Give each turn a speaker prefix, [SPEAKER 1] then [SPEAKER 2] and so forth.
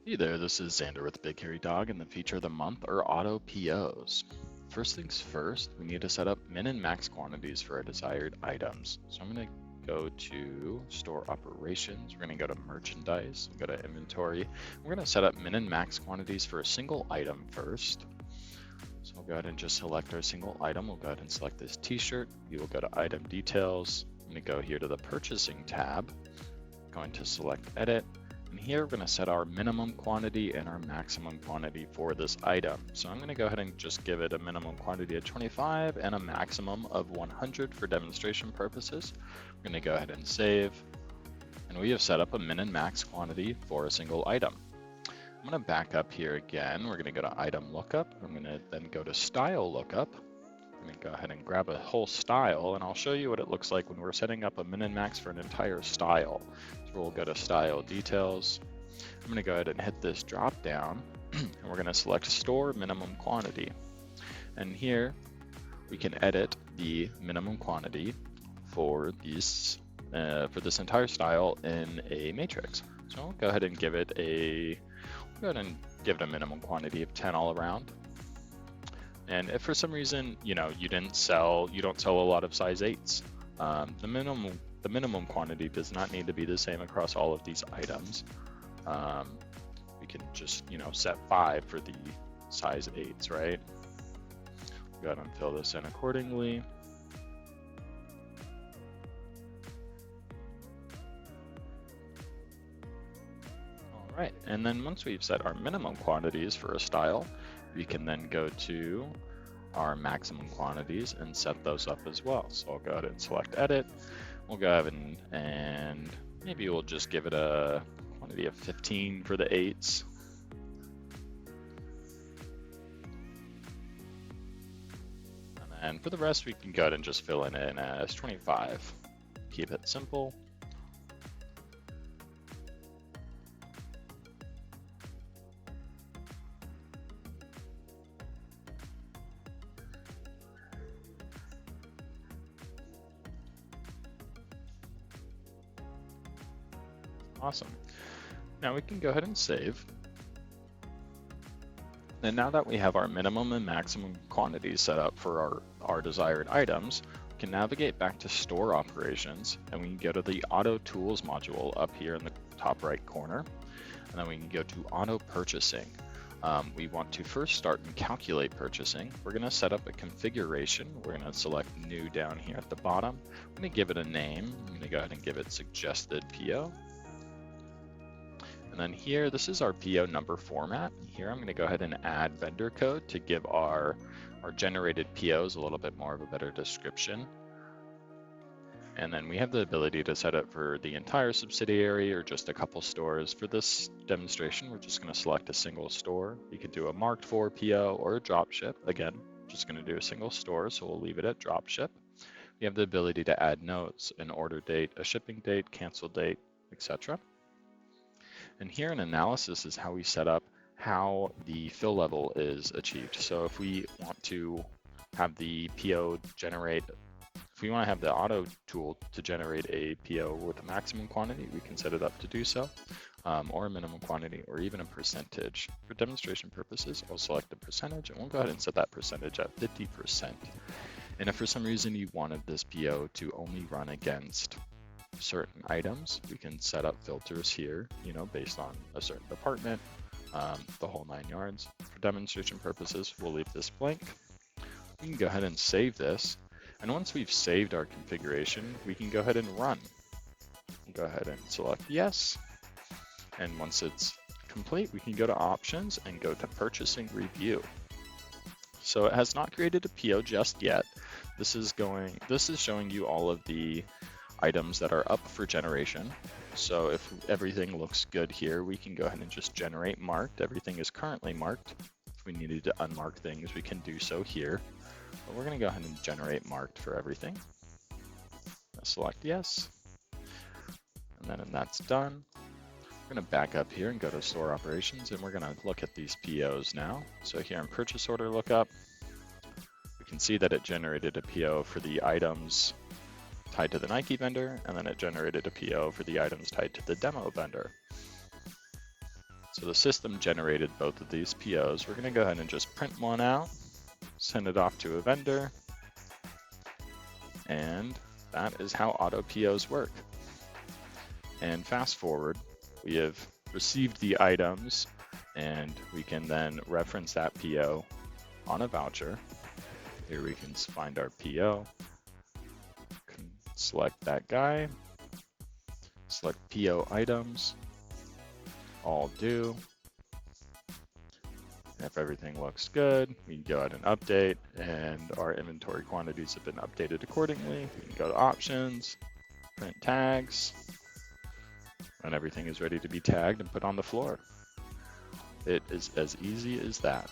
[SPEAKER 1] Hey there, this is Xander with Big Hairy Dog, and the feature of the month are auto POs. First things first, we need to set up min and max quantities for our desired items. So I'm going to go to store operations, we're going to go to merchandise, go to inventory. We're going to set up min and max quantities for a single item first. So we'll go ahead and just select our single item. We'll go ahead and select this t-shirt. We will go to item details. I'm going to go here to the purchasing tab, going to select edit. And here we're going to set our minimum quantity and our maximum quantity for this item. So I'm going to go ahead and just give it a minimum quantity of 25 and a maximum of 100 for demonstration purposes. We're going to go ahead and save. And we have set up a min and max quantity for a single item. I'm going to back up here again. We're going to go to item lookup. I'm going to then go to style lookup. I'm going to go ahead and grab a whole style, and I'll show you what it looks like when we're setting up a min and max for an entire style. So we'll go to style details. I'm going to go ahead and hit this drop down, and we're going to select store minimum quantity. And here we can edit the minimum quantity for this entire style in a matrix. So I'll go ahead and give it a minimum quantity of 10 all around. And if for some reason, you don't sell a lot of size 8s, the minimum quantity does not need to be the same across all of these items. We can just, set 5 for the size 8s, right? Go ahead and fill this in accordingly. All right, and then once we've set our minimum quantities for a style, we can then go to our maximum quantities and set those up as well. So I'll go ahead and select edit. We'll go ahead and maybe we'll just give it a quantity of 15 for the 8s. And for the rest, we can go ahead and just fill in as 25. Keep it simple. Awesome. Now we can go ahead and save. And now that we have our minimum and maximum quantities set up for our desired items, we can navigate back to store operations, and we can go to the auto tools module up here in the top right corner. And then we can go to auto purchasing. We want to first start and calculate purchasing. We're going to set up a configuration. We're going to select new down here at the bottom. I'm going to give it a name. I'm going to go ahead and give it suggested PO. And then here, this is our PO number format. Here I'm going to go ahead and add vendor code to give our generated POs a little bit more of a better description. And then we have the ability to set it for the entire subsidiary or just a couple stores. For this demonstration, we're just going to select a single store. You could do a marked for PO or a drop ship. Again, just going to do a single store, so we'll leave it at drop ship. We have the ability to add notes, an order date, a shipping date, cancel date, etc. And here in analysis is how we set up how the fill level is achieved. So if we want to have the PO generate, if we want to have the auto tool to generate a PO with a maximum quantity, we can set it up to do so, or a minimum quantity, or even a percentage. For demonstration purposes, I'll select the percentage, and we'll go ahead and set that percentage at 50%. And if for some reason you wanted this PO to only run against certain items, we can set up filters here, based on a certain department, the whole 9 yards. For demonstration purposes, we'll leave this blank. We can go ahead and save this. And once we've saved our configuration, we can go ahead and run. Go ahead and select yes. And once it's complete, we can go to options and go to purchasing review. So it has not created a PO just yet. This is showing you all of the items that are up for generation. So if everything looks good here, we can go ahead and just generate marked. Everything is currently marked. If we needed to unmark things, we can do so here. But we're going to go ahead and generate marked for everything. Select yes. And then when that's done, we're going to back up here and go to store operations, and we're going to look at these POs now. So here in purchase order lookup, we can see that it generated a PO for the items tied to the Nike vendor, and then it generated a PO for the items tied to the demo vendor. So the system generated both of these POs. We're going to go ahead and just print one out, send it off to a vendor, and that is how auto POs work. And fast forward, we have received the items, and we can then reference that PO on a voucher. Here we can find our PO, select that guy, select PO items, all due. And if everything looks good, we can go ahead and update, and our inventory quantities have been updated accordingly. We can go to options, print tags, and everything is ready to be tagged and put on the floor. It is as easy as that.